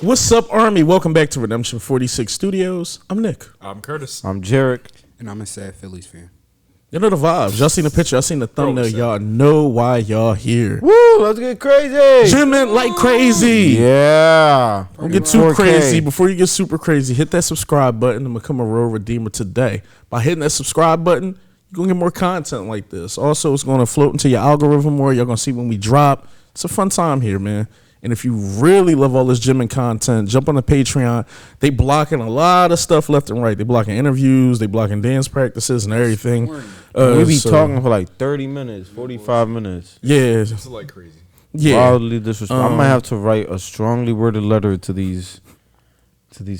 What's up, Army? Welcome back to Redemption 46 Studios. I'm Nick. I'm Curtis. I'm Jarek. And I'm a sad Phillies fan. You know the vibes. Y'all seen the picture. Y'all seen the thumbnail. Y'all know why y'all here. Woo, let's get crazy. Jimin like crazy. Yeah. Don't get too 4K. crazy. Before you get super crazy, hit that subscribe button and become a real redeemer today. By hitting that subscribe button, you're going to get more content like this. Also, it's going to float into your algorithm more. You're going to see when we drop. It's a fun time here, man. And if you really love all this Jimin content, jump on the Patreon. They blocking a lot of stuff left and right. They blocking interviews. They blocking dance practices and everything. We be talking for like 30 minutes, 45 minutes. Yeah. It's like crazy. Yeah. Wildly disrespectful. I might have to write a strongly worded letter to these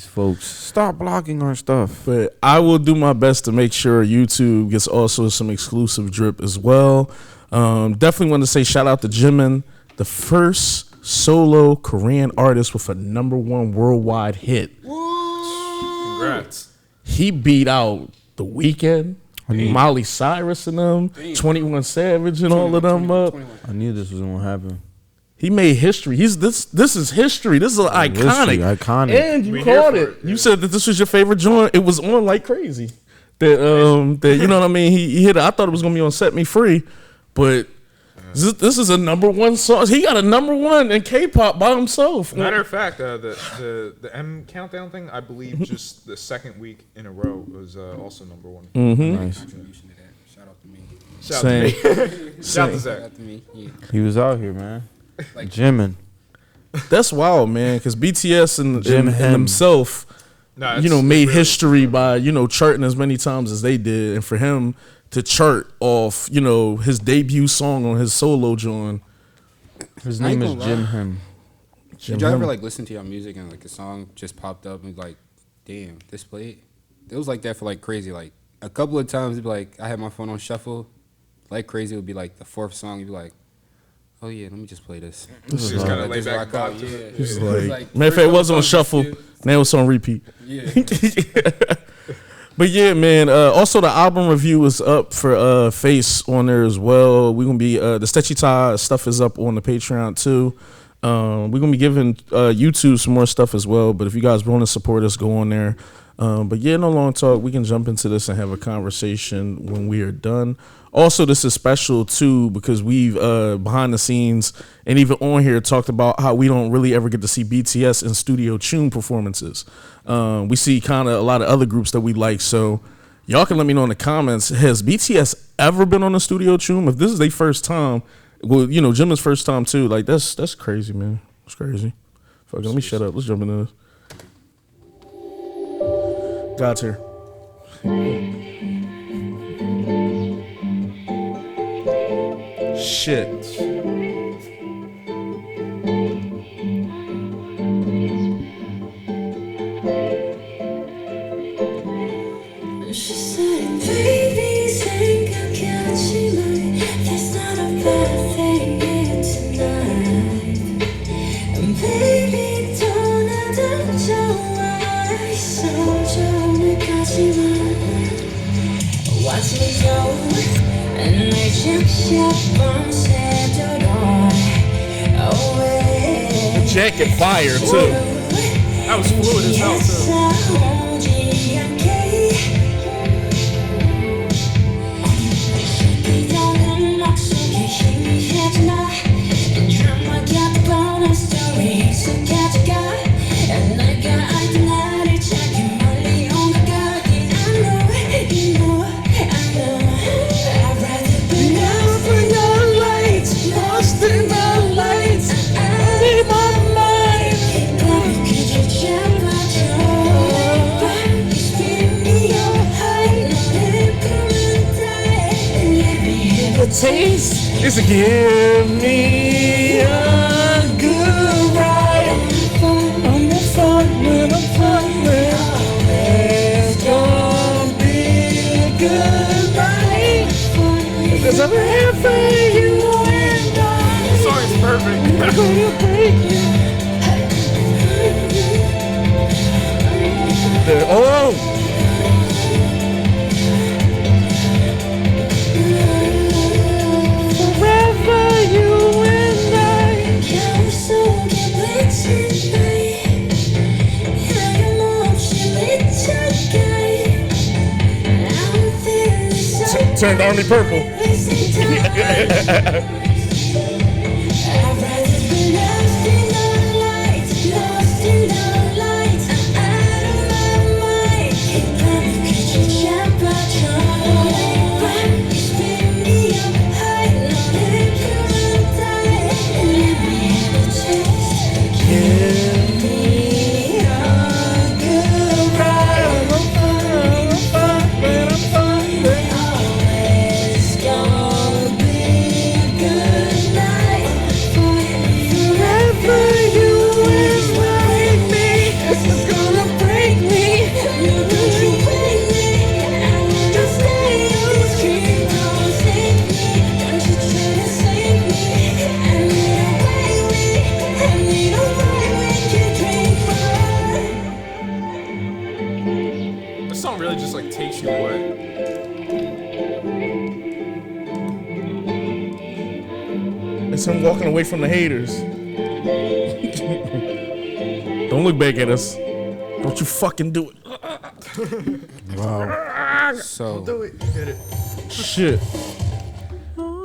folks. Stop blocking our stuff. But I will do my best to make sure YouTube gets also some exclusive drip as well. Definitely want to say shout out to Jimin, the first solo Korean artist with a #1 worldwide hit. Congrats. He beat out The Weeknd, Miley Cyrus and them, 21 Savage and all of them up. I knew this was going to happen. He made history. This is history. This is iconic. Iconic. And you We called here it. for it. You said that this was your favorite joint. It was on like crazy. That you know what I mean? He hit it. I thought it was gonna be on Set Me Free, but this is a #1 song. He got a #1 in K-pop by himself. Matter of fact, the M countdown thing, I believe just the second week in a row was also #1. Nice. Contribution to that. Shout out to me. Shout Same. out to me. Shout out to Shout Zach. out to me. Yeah. He was out here, man. Like- Jimin. That's wild, man. Because BTS and Jimin. himself, Nah, made really history by charting as many times as they did, and for him to chart off, his debut song on his solo joint. His I ain't name is gonna lie. Jim Him. Did y'all ever like listen to your music and like a song just popped up and like, damn, this played? It was like that for like crazy. Like a couple of times, it'd be like I had my phone on shuffle. Like crazy, it would be like the 4th song. You'd be like, oh yeah, let me just play this. Just kind of lay Just back rock and out, vibe to yeah. it. It's It's like, matter of fact, it was on shuffle. Now it's on repeat. Yeah. But yeah, man. Also, the album review is up for Face on there as well. We're gonna be the Stechita stuff is up on the Patreon too. We're gonna be giving YouTube some more stuff as well. But if you guys want to support us, go on there. But yeah, no long talk. We can jump into this and have a conversation when we are done. Also, this is special too because we've behind the scenes and even on here talked about how we don't really ever get to see BTS in studio tune performances. We see kind of a lot of other groups that we like. So y'all can let me know in the comments. Has BTS ever been on a studio tune? If this is their first time, well, Jimin's first time too. Like that's crazy, man. That's crazy. Fuck it, let me shut up. Let's jump into this. God's here. Shit. She said, baby, 생각하지만 there's not a bad thing here tonight. And baby, 떠나도 좋아. 있어 오늘까지만. Watch me go, and I just 밤새도록 away. Jacket fire too. That was fluid as hell too. Taste is to give me a good ride. I'm the fun when I'm fun with. It's gonna be a good ride. Because I'm here for you and I. The song is perfect. I'm gonna break you. Oh! Forever you and I. turned Army purple. This song really just like takes you away. It's him walking away from the haters. Don't look back at us. Don't you fucking do it. Wow. So Do it. Hit it. Shit.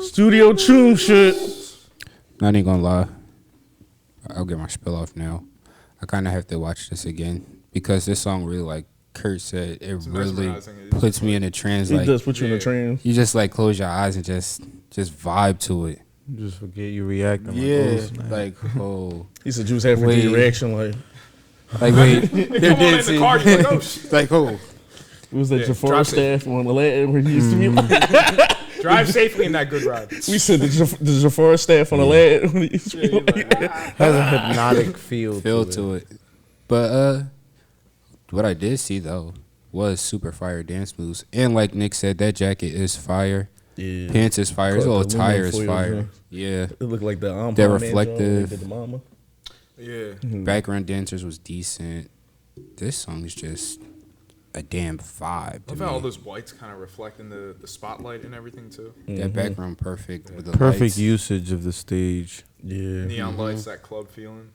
Studio tune shit. not even gonna lie, I'll get my spill off now. I kind of have to watch this again because this song really, like Kurt said, it really mesmerizing. It puts me in a trance. It Like does put you in a Yeah. trance. you just like close your eyes and just vibe to it. Just forget you reacting. Yeah, Like, oh, snap. like oh, He said you was halfway through your Wait. reaction like, like wait, Come on in the car, you're like, oh shit. like oh, it was that Yeah, Jafar drop it. staff on the land where he used to be. Drive safely in that good ride. We said the Jafar staff on the land when he used to be Yeah, like, he's like, Has a hypnotic feel to it. But what I did see though was super fire dance moves, and like Nick said, that jacket is fire. yeah. Pants is fire. His Caught little the tire aluminum is foil fire. joint. Yeah. It looked like the They're Man reflective. joint they did the mama. Yeah. Background dancers was decent. This song is just a damn vibe. To Love how all me. those whites kind of reflect in the spotlight and everything too. That background perfect with the Perfect lights. usage of the stage. Yeah. Neon lights, that club feeling.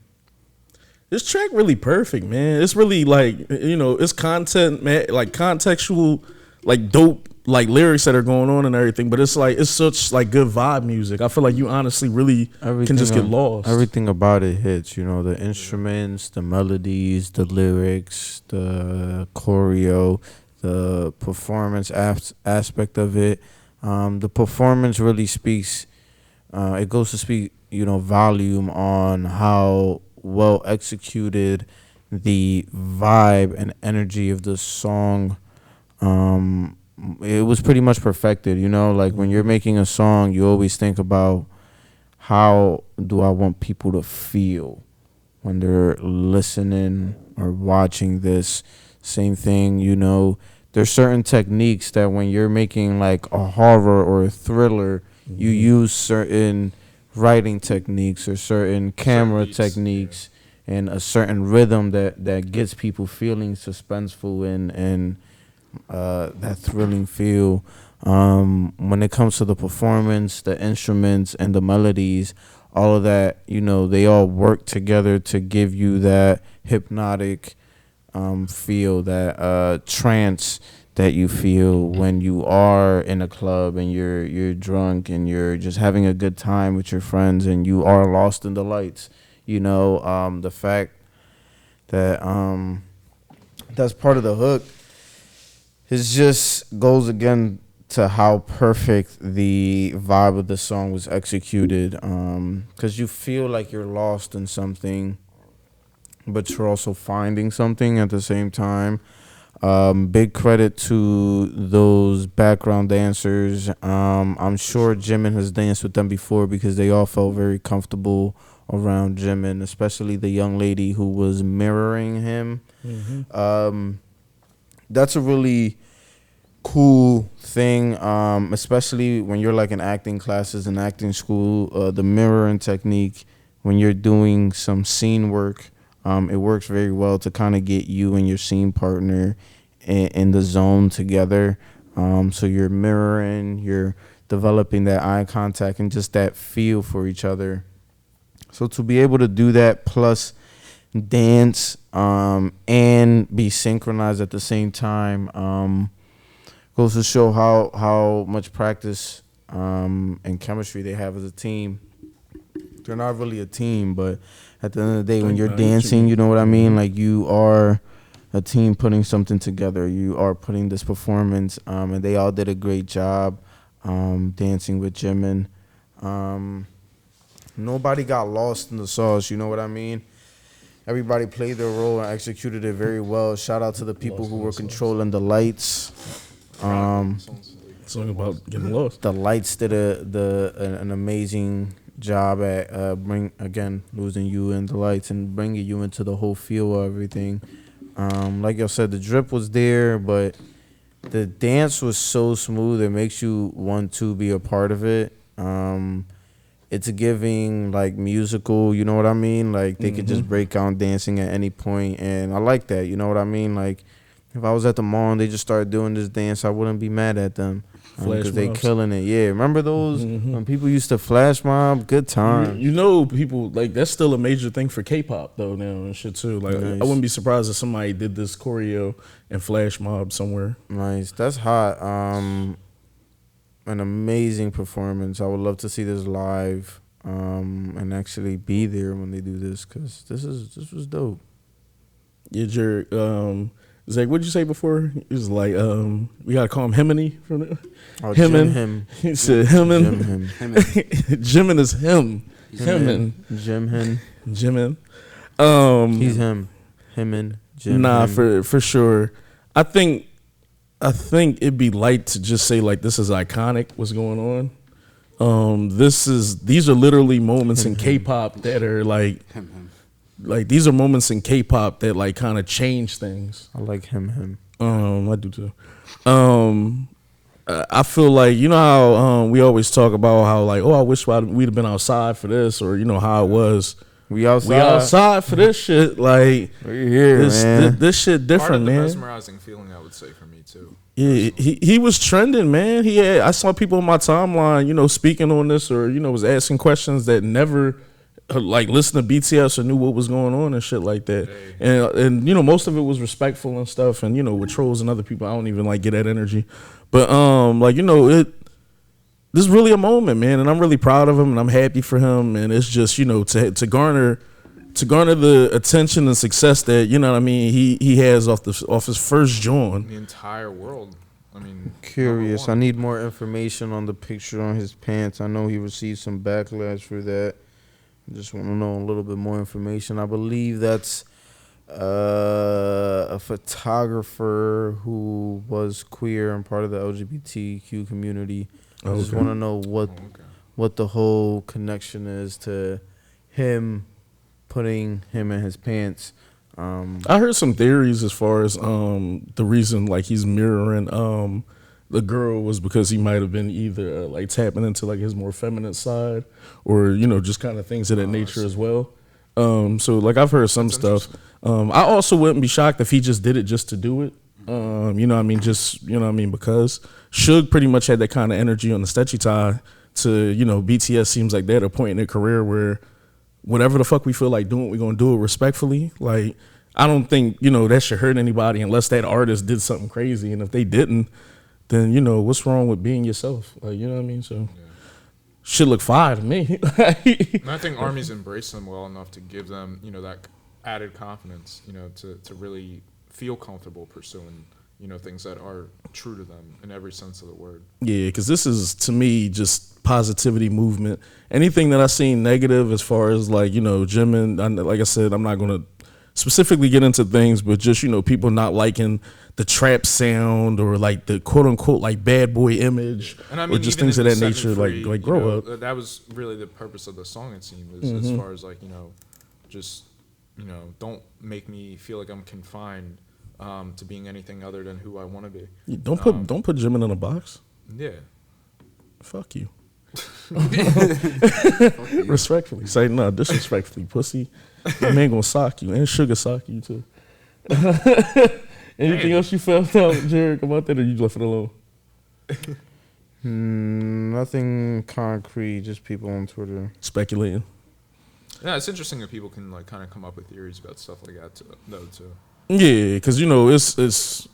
This track really perfect, man. It's really like, you know, it's content, man, like contextual, like dope, like lyrics that are going on and everything. But it's like, it's such like good vibe music. I feel like you honestly really can just get lost. Everything about it hits, you know, the instruments, the melodies, the lyrics, the choreo, the performance aspect of it. The performance really speaks, it goes to speak, you know, volume on how well executed the vibe and energy of the song. It was pretty much perfected, you know, like when you're making a song, you always think about how do I want people to feel when they're listening or watching this. Same thing, you know, there's certain techniques that when you're making like a horror or a thriller, you use certain writing techniques or certain camera beats, techniques and a certain rhythm that gets people feeling suspenseful and that thrilling feel. When it comes to the performance, the instruments, and the melodies, all of that, you know, they all work together to give you that hypnotic feel, that trance that you feel when you are in a club and you're drunk and you're just having a good time with your friends and you are lost in the lights. You know, the fact that that's part of the hook. It just goes again to how perfect the vibe of the song was executed. Because you feel like you're lost in something, but you're also finding something at the same time. Big credit to those background dancers. I'm sure Jimin has danced with them before because they all felt very comfortable around Jimin, especially the young lady who was mirroring him. That's a really cool thing, especially when you're like in acting classes in acting school. The mirroring technique when you're doing some scene work, it works very well to kind of get you and your scene partner in the zone together. So you're mirroring, you're developing that eye contact and just that feel for each other. So to be able to do that plus dance and be synchronized at the same time goes to show how much practice and chemistry they have as a team. They're not really a team, but at the end of the day, when you're dancing, you know what I mean? Like, you are a team putting something together. You are putting this performance, and they all did a great job dancing with Jimin. Nobody got lost in the sauce, you know what I mean? Everybody played their role and executed it very well. Shout out to the people who were controlling the lights. Something about getting lost. The lights did an amazing job at losing you in the lights and bringing you into the whole feel of everything. Like I said, the drip was there, but the dance was so smooth it makes you want to be a part of it. It's giving like musical, you know what I mean? Like they could just break out dancing at any point, and I like that, you know what I mean? Like if I was at the mall and they just started doing this dance, I wouldn't be mad at them because they killing it. Yeah, remember those when people used to flash mob? Good time. You know, people like that's still a major thing for K-pop though now and shit too. Like Nice. I wouldn't be surprised if somebody did this choreo and flash mob somewhere. Nice, that's hot. An amazing performance. I would love to see this live and actually be there when they do this because this was dope. Yeah, Jared. Zach, what'd you say before? It was like we gotta call him Himiny from the Him. He said Himin. Him. Jimin is him. Himin. Jimin. Jimin. He's him. Him. Jim. Nah, him. for sure. I think it'd be light to just say like this is iconic. What's going on? These are literally moments in K-pop that are like these are moments in K-pop that like kind of change things. I like him. I do too. I feel like you know how we always talk about how like I wish we'd have been outside for this, or you know how it was. We outside. We outside for this shit. Like we here, man. This shit different, Part of the man. mesmerizing feeling, I would say, for me too. Yeah, he was trending, man. I saw people on my timeline, you know, speaking on this or you know was asking questions that never like listened to BTS or knew what was going on and shit like that. And you know most of it was respectful and stuff. And you know with trolls and other people, I don't even like get that energy. But like you know this is really a moment, man, and I'm really proud of him and I'm happy for him. And it's just you know to garner the attention and success that you know what I mean he has off his first joint. The entire world. I mean, Curious. I need more information on the picture on his pants. I know he received some backlash for that. I just want to know a little bit more information. I believe that's a photographer who was queer and part of the LGBTQ community. I just want to know what the whole connection is to him putting him in his pants. I heard some theories as far as the reason like he's mirroring the girl was because he might have been either like tapping into like his more feminine side or you know just kind of things of that nature as well. So like I've heard some stuff. I also wouldn't be shocked if he just did it just to do it. You know what I mean? Just you know what I mean because Suge pretty much had that kind of energy on the Stretchy Tie to you know BTS seems like they're at a point in their career where whatever the fuck we feel like doing, we're gonna do it respectfully. Like I don't think you know that should hurt anybody unless that artist did something crazy, and if they didn't, then you know what's wrong with being yourself? Like you know what I mean? So shit look fire to me. And I think Army's embraced them well enough to give them you know that added confidence, you know, to really feel comfortable pursuing you know things that are true to them in every sense of the word. Yeah, because this is to me just positivity movement. Anything that I seen negative as far as like you know Jimin, like I said, I'm not gonna specifically get into things, but just you know people not liking the trap sound or like the quote unquote like bad boy image And I mean, or just even things of in that the nature. Free, Like grow you know, up. That was really the purpose of the song. It seemed as far as like you know, just you know, don't make me feel like I'm confined to being anything other than who I want to be. Don't put Jimin in a box. Yeah. Fuck you. Respectfully, say no, disrespectfully, pussy. My man gonna sock you and sugar sock you too. Anything else you felt out, Jared, about that, or you left it alone? Nothing concrete, just people on Twitter Speculating. Yeah, it's interesting that people can like kind of come up with theories about stuff like that too. Yeah, because you know it's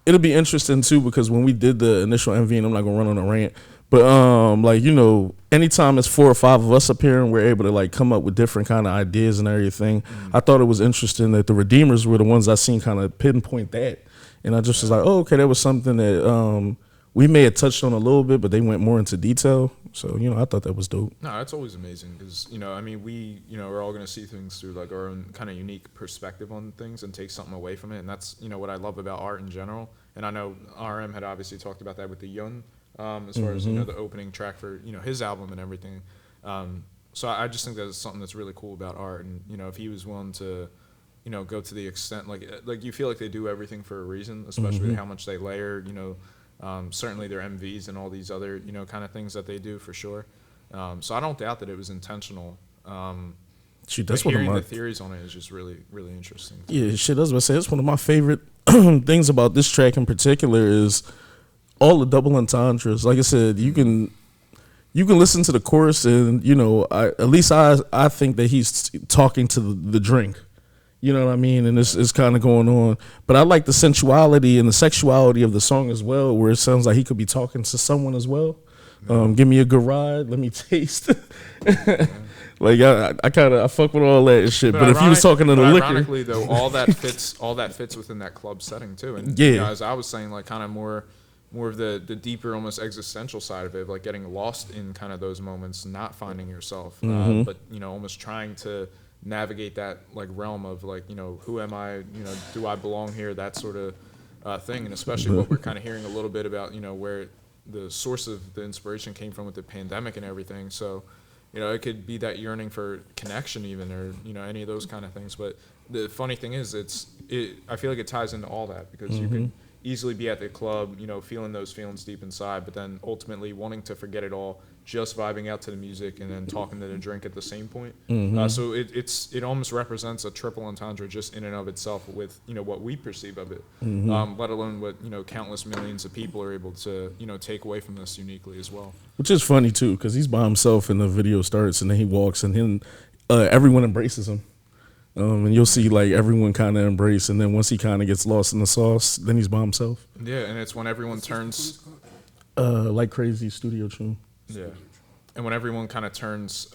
it'll be interesting too because when we did the initial MV, and I'm not gonna run on a rant, but like anytime it's 4 or 5 of us up here and we're able to like come up with different kind of ideas and everything, I thought it was interesting that the Redeemers were the ones I seen kind of pinpoint that, and I just was like, oh, okay, that was something that we may have touched on a little bit, but they went more into detail. So, I thought that was dope. No, that's always amazing because, I mean, we're all going to see things through like our own kind of unique perspective on things and take something away from it. And that's, what I love about art in general. And I know RM had obviously talked about that with the Yun, as far as, the opening track for, his album and everything. So I just think that's something that's really cool about art. And, if he was willing to, go to the extent, like you feel like they do everything for a reason, especially with how much they layer, certainly their MVs and all these other, kind of things that they do for sure. So I don't doubt that it was intentional. Shoot, that's one of hearing my the theories on it is just really, really interesting. Yeah, shit. I was about to say it's one of my favorite things about this track in particular is all the double entendres. Like I said, you can listen to the chorus and at least I think that he's talking to the drink. You know what I mean? And it's kind of going on. But I like the sensuality and the sexuality of the song as well, where it sounds like he could be talking to someone as well. Give me a good ride. Let me taste. Like, I fuck with all that and shit. But if he was talking to the liquor. Ironically, though, all that fits within that club setting, too. And, as I was saying, like, kind of more of the deeper, almost existential side of it, like getting lost in kind of those moments, not finding yourself. But, almost trying to navigate that like realm of like who am I, do I belong here, that sort of thing. And especially what we're kind of hearing a little bit about where the source of the inspiration came from with the pandemic and everything. So it could be that yearning for connection even, or any of those kind of things. But the funny thing is I feel like it ties into all that because you could easily be at the club feeling those feelings deep inside, but then ultimately wanting to forget it all, just vibing out to the music and then talking to the drink at the same point. So it almost represents a triple entendre just in and of itself with what we perceive of it, let alone what countless millions of people are able to take away from this uniquely as well. Which is funny too, because he's by himself and the video starts and then he walks and then everyone embraces him. And you'll see like everyone kind of embrace, and then once he kind of gets lost in the sauce, then he's by himself. Yeah, and it's when everyone turns like crazy studio tune. Yeah, and when everyone kind of turns,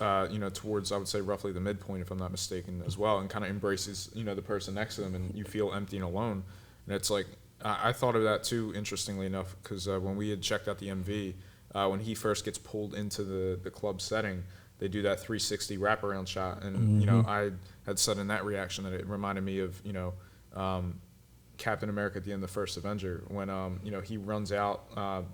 towards, I would say roughly the midpoint, if I'm not mistaken, as well, and kind of embraces, the person next to them, and you feel empty and alone. And it's like I thought of that too, interestingly enough, because when we had checked out the MV, when he first gets pulled into the club setting, they do that 360 wraparound shot, and I had said in that reaction that it reminded me of Captain America at the end of the first Avenger when he runs out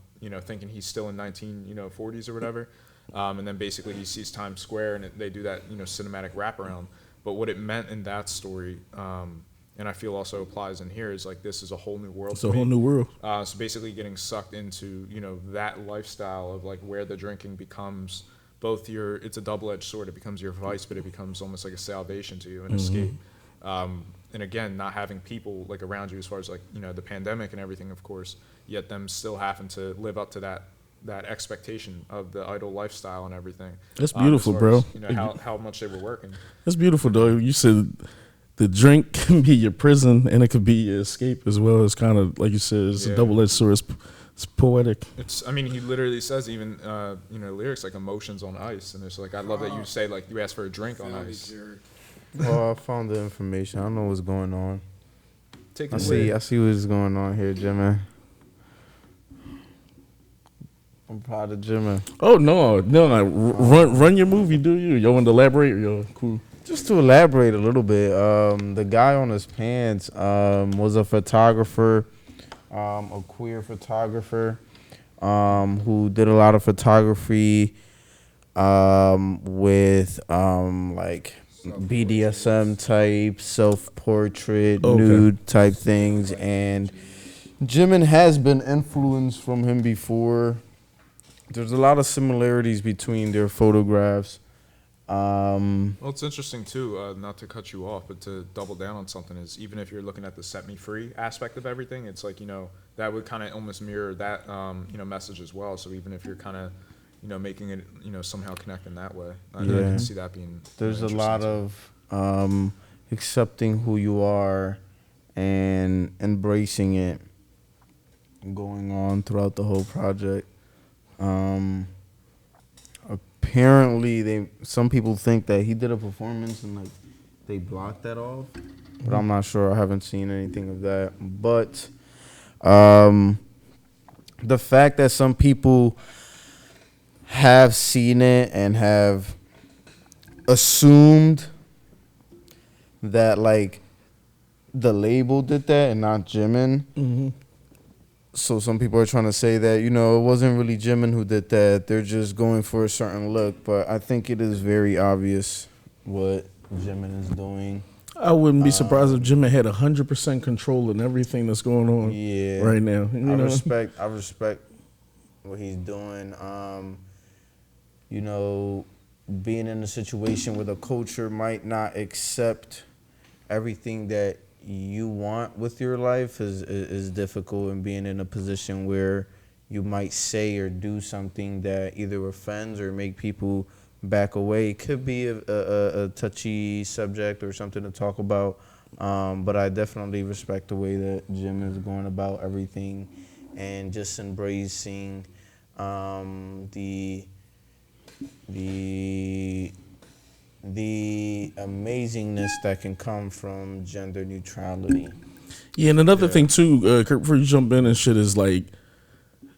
thinking he's still in 1940s or whatever, and then basically he sees Times Square and they do that cinematic wraparound. But what it meant in that story, and I feel also applies in here, is like this is a whole new world. It's a whole new world. So basically getting sucked into that lifestyle of like where the drinking becomes both it's a double-edged sword. It becomes your vice, but it becomes almost like a salvation to you, an escape. And again, not having people like around you as far as like, the pandemic and everything, of course, yet them still having to live up to that expectation of the idle lifestyle and everything. That's beautiful, bro. As, how much they were working. That's beautiful, though. You said the drink can be your prison and it could be your escape as well. It's kind of, like you said, it's a double-edged sword. It's poetic. He literally says even, lyrics like emotions on ice. And it's like, I love that you say, like, you ask for a drink on ice. Oh, I found the information. I don't know what's going on. I see what's going on here, Jimin. I'm proud of Jimin. Oh, no. Run your movie, do you? You want to elaborate? Or yo, cool. Just to elaborate a little bit, the guy on his pants was a photographer, a queer photographer who did a lot of photography with like BDSM type, self-portrait, nude type things. And Jimin has been influenced from him before. There's a lot of similarities between their photographs. Well, it's interesting too, not to cut you off, but to double down on something is even if you're looking at the set me free aspect of everything, it's like, that would kind of almost mirror that, message as well. So even if you're kind of, making it, somehow connect in that way, I can see that being. There's a lot of accepting who you are and embracing it. going on throughout the whole project. Apparently, some people think that he did a performance and like they blocked that off, but I'm not sure. I haven't seen anything of that. But the fact that some people have seen it and have assumed that like the label did that and not Jimin. Mm-hmm. So some people are trying to say that, you know, it wasn't really Jimin who did that. They're just going for a certain look. But I think it is very obvious what Jimin is doing. I wouldn't be surprised if Jimin had 100% control in everything that's going on right now. I respect what he's doing. You know, being in a situation where the culture might not accept everything that you want with your life is difficult, and being in a position where you might say or do something that either offends or make people back away. It could be a touchy subject or something to talk about, but I definitely respect the way that Jim is going about everything and just embracing the amazingness that can come from gender neutrality. Yeah, and another thing too, Kurt, before you jump in and shit, is like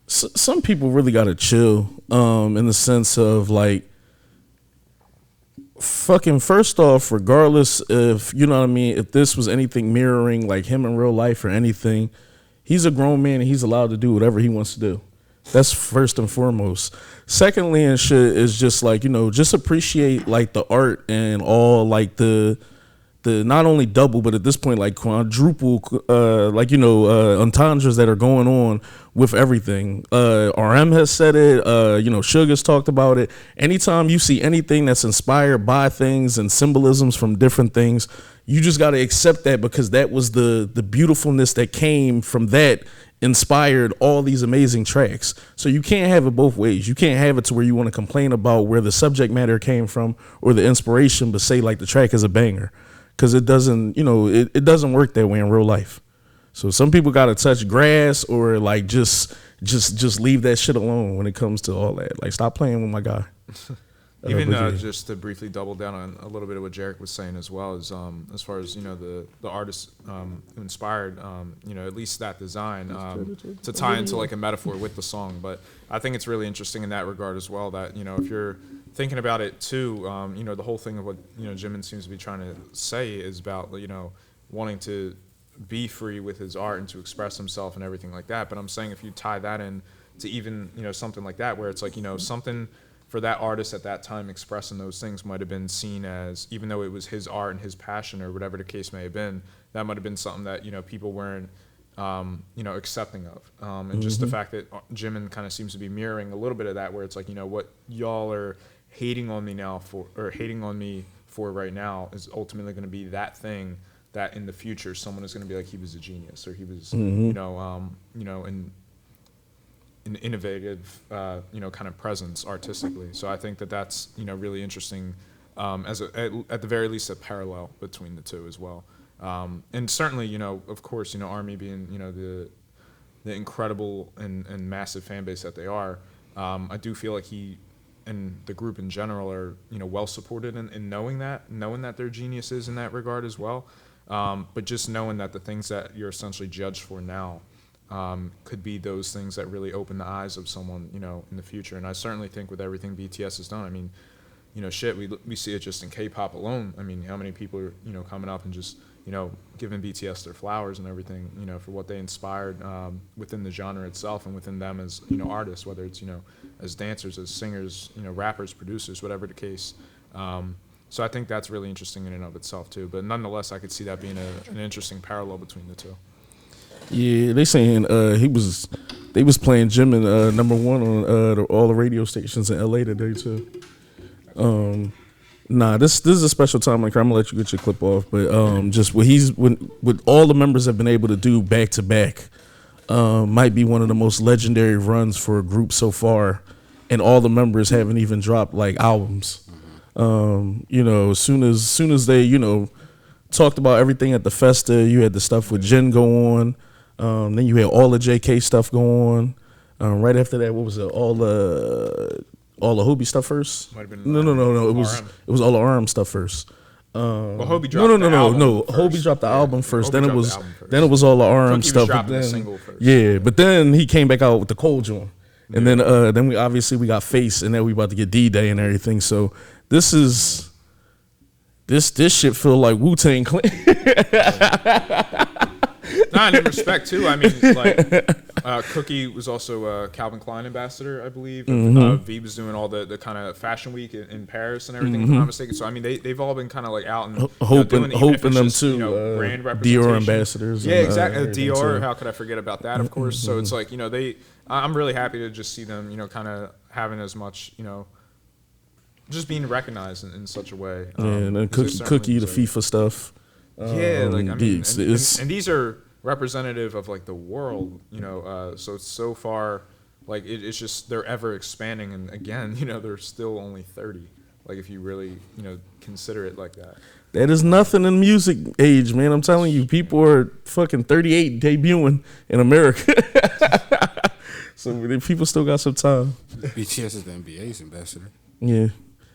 some people really gotta chill. In the sense of like, fucking first off, regardless if you know what I mean, if this was anything mirroring like him in real life or anything, he's a grown man and he's allowed to do whatever he wants to do. That's first and foremost. Secondly, and shit is just like, you know, just appreciate like the art and all like the not only double, but at this point like quadruple, like, you know, entendres that are going on with everything. RM has said it. You know, Sugar's talked about it. Anytime you see anything that's inspired by things and symbolisms from different things, you just got to accept that, because that was the beautifulness that came from that inspired all these amazing tracks. So you can't have it both ways. You can't have it to where you want to complain about where the subject matter came from or the inspiration, but say like the track is a banger, because it doesn't, you know, it doesn't work that way in real life. So some people got to touch grass or like just leave that shit alone when it comes to all that. Like, stop playing with my guy. Even just to briefly double down on a little bit of what Jarek was saying as well, is as far as, you know, the artist who inspired, you know, at least that design to tie into like a metaphor with the song. But I think it's really interesting in that regard as well, that, you know, if you're thinking about it too, you know, the whole thing of what, you know, Jimin seems to be trying to say is about, you know, wanting to be free with his art and to express himself and everything like that. But I'm saying if you tie that in to even, you know, something like that, where it's like, you know, something for that artist at that time expressing those things might have been seen as, even though it was his art and his passion or whatever the case may have been, that might have been something that, you know, people weren't, you know, accepting of. And just the fact that Jimin kind of seems to be mirroring a little bit of that, where it's like, you know, what y'all are hating on me now for, or hating on me for right now, is ultimately going to be that thing that in the future someone is going to be like, he was a genius, or he was, you know, an innovative, you know, kind of presence artistically. So I think that that's, you know, really interesting, as at the very least a parallel between the two as well. And certainly, you know, of course, you know, ARMY being, you know, the incredible and massive fan base that they are, I do feel like he and the group in general are, you know, well supported in knowing that they're geniuses in that regard as well. But just knowing that the things that you're essentially judged for now could be those things that really open the eyes of someone, you know, in the future. And I certainly think with everything BTS has done, I mean, you know, shit, we see it just in K-pop alone. I mean, how many people are, you know, coming up and just, you know, giving BTS their flowers and everything, you know, for what they inspired within the genre itself and within them as, you know, artists, whether it's, you know, as dancers, as singers, you know, rappers, producers, whatever the case. So I think that's really interesting in and of itself too. But nonetheless, I could see that being an interesting parallel between the two. Yeah, they saying they was playing Jimin #1 on all the radio stations in LA today too. Nah, this is a special time. Like, I'm gonna let you get your clip off, but just what all the members have been able to do back to back, might be one of the most legendary runs for a group so far, and all the members haven't even dropped like albums. You know, as soon as they, you know, talked about everything at the Festa, you had the stuff with Jin go on. Then you had all the JK stuff going on. Right after that, what was it? All the Hobie stuff first? Might have been, No. It RM. was all the RM stuff first. Well, Hobie dropped No. the album Hobie dropped the Yeah, album first. Hobie Then it dropped was the album first. then it was all the RM Cookie was stuff. But dropping the then single first. yeah, but then he came back out with the Cold joint, and then we obviously got Face, and then we about to get D-Day and everything. So this shit feel like Wu-Tang Clan. Nah, and in respect too, I mean, like Cookie was also a Calvin Klein ambassador, I believe. V was doing all the kind of fashion week in Paris and everything, if I'm not mistaken. So I mean, they've all been kind of like out and hoping doing, even if it's them just, too. brand representation. Dior ambassadors. Yeah, and, exactly. everything Dior. too. How could I forget about that? Of course. So it's like, I'm really happy to just see them, kind of having as much, just being recognized in such a way. And then 'cause there's Cookie, the certainly, FIFA stuff. yeah, like I mean, it's- and these are representative of like the world, so it's so far, like it's just they're ever expanding, and again, they're still only 30. Like if you really, consider it like that. That is nothing in music age, man. I'm telling you, people are fucking 38 debuting in America. So people still got some time. BTS is the NBA's ambassador. Yeah.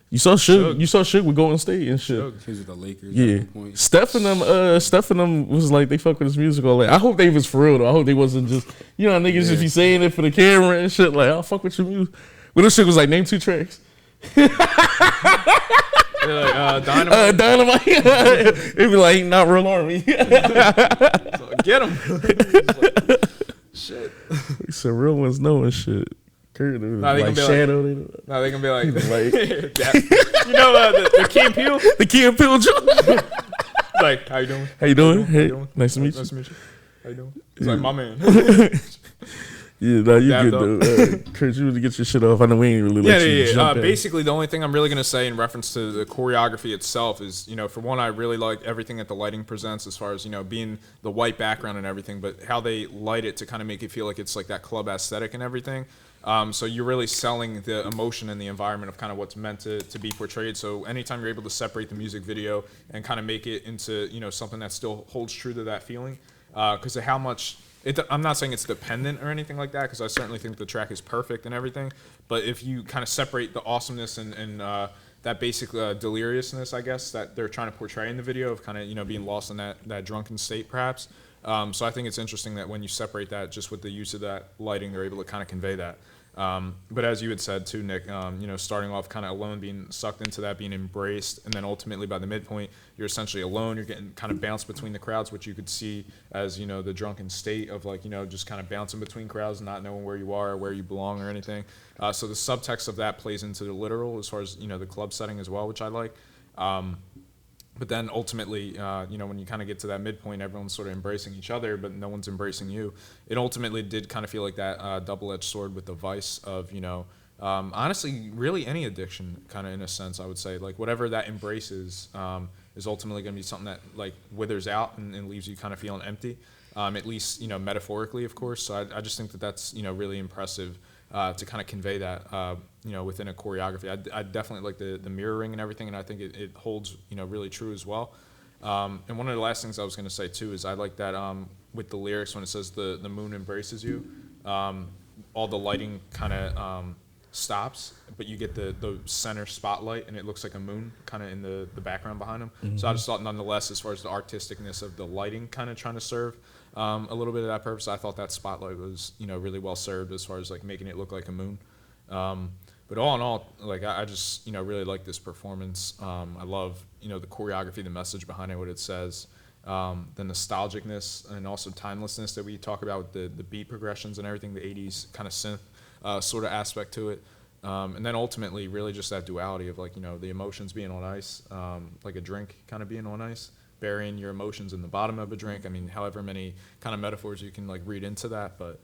You saw Suge. You saw Suge with Golden State and shit. Suge. He was with the Lakers. Yeah. At one point. Steph and them was like, they fuck with his music all that. I hope they was for real though. I hope they wasn't just, niggas just be saying it for the camera and shit. Like, I'll fuck with your music. But this shit was like, name 2 tracks. Dynamite. Dynamite. It'd be like, not Real Army. Get him. Shit. He said, real ones know and shit. Kurt, Nah, they like gonna be Shadow. No, they can be like, Like- the Key and Peele. The Key and Peele joint. Like, how you doing? How you doing? How Hey, you doing? nice to meet you. Nice to meet you. How you doing? It's like, my man. Yeah, no, you Dabbed good though. Kurt, you want to get your shit off. I know we ain't really let you jump in. Basically, the only thing I'm really going to say in reference to the choreography itself is, for one, I really like everything that the lighting presents as far as, being the white background and everything, but how they light it to kind of make it feel like it's like that club aesthetic and everything. So you're really selling the emotion and the environment of kind of what's meant to be portrayed. So anytime you're able to separate the music video and kind of make it into, something that still holds true to that feeling, because of how much... I'm not saying it's dependent or anything like that, because I certainly think the track is perfect and everything. But if you kind of separate the awesomeness and that basic deliriousness, I guess, that they're trying to portray in the video of kind of, being lost in that drunken state, perhaps. So I think it's interesting that when you separate that just with the use of that lighting, they're able to kind of convey that. But as you had said too, Nick, starting off kind of alone, being sucked into that, being embraced, and then ultimately by the midpoint, you're essentially alone. You're getting kind of bounced between the crowds, which you could see as, the drunken state of like, just kind of bouncing between crowds, not knowing where you are or where you belong or anything. So the subtext of that plays into the literal as far as, the club setting as well, which I like. But then ultimately, when you kind of get to that midpoint, everyone's sort of embracing each other, but no one's embracing you. It ultimately did kind of feel like that double-edged sword with the vice of, honestly, really any addiction, kind of in a sense, I would say. Like whatever that embraces is ultimately going to be something that like withers out and leaves you kind of feeling empty, at least, metaphorically, of course. So I just think that that's, really impressive. To kind of convey that, within a choreography. I definitely like the mirroring and everything, and I think it holds, really true as well. And one of the last things I was going to say, too, is I like that with the lyrics when it says the moon embraces you, all the lighting kind of stops, but you get the center spotlight, and it looks like a moon kind of in the background behind them. Mm-hmm. So I just thought, nonetheless, as far as the artisticness of the lighting kind of trying to serve a little bit of that purpose, I thought that spotlight was, really well served as far as like making it look like a moon. But all in all, like I just, really like this performance. I love, the choreography, the message behind it, what it says, the nostalgicness and also timelessness that we talk about with the beat progressions and everything, the 80s kind of synth sort of aspect to it. And then ultimately really just that duality of like, the emotions being on ice, like a drink kind of being on ice. Burying your emotions in the bottom of a drink. I mean, however many kind of metaphors you can like read into that, but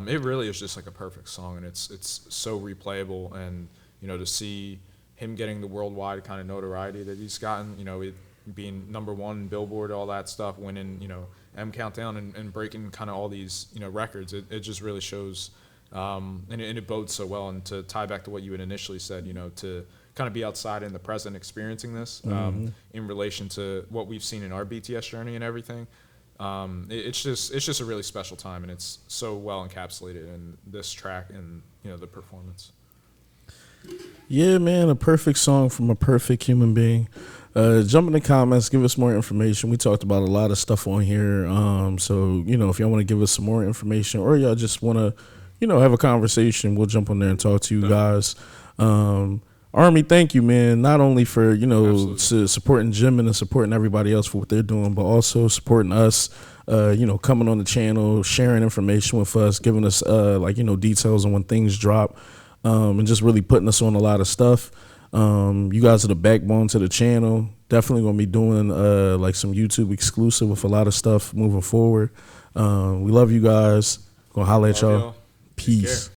it really is just like a perfect song, and it's so replayable. And to see him getting the worldwide kind of notoriety that he's gotten, it being #1 in Billboard, all that stuff, winning M Countdown and breaking kind of all these records. It just really shows, and it bodes so well. And to tie back to what you had initially said, to kind of be outside in the present experiencing this in relation to what we've seen in our BTS journey and everything. It's just a really special time, and it's so well encapsulated in this track and the performance. Yeah, man, a perfect song from a perfect human being. Jump in the comments, give us more information. We talked about a lot of stuff on here. So, if y'all want to give us some more information or y'all just want to, have a conversation, we'll jump on there and talk to you guys. Army, thank you, man. Not only for, supporting Jimin and supporting everybody else for what they're doing, but also supporting us, coming on the channel, sharing information with us, giving us, details on when things drop, and just really putting us on a lot of stuff. You guys are the backbone to the channel. Definitely gonna be doing some YouTube exclusive with a lot of stuff moving forward. We love you guys. Gonna holler at y'all. Peace.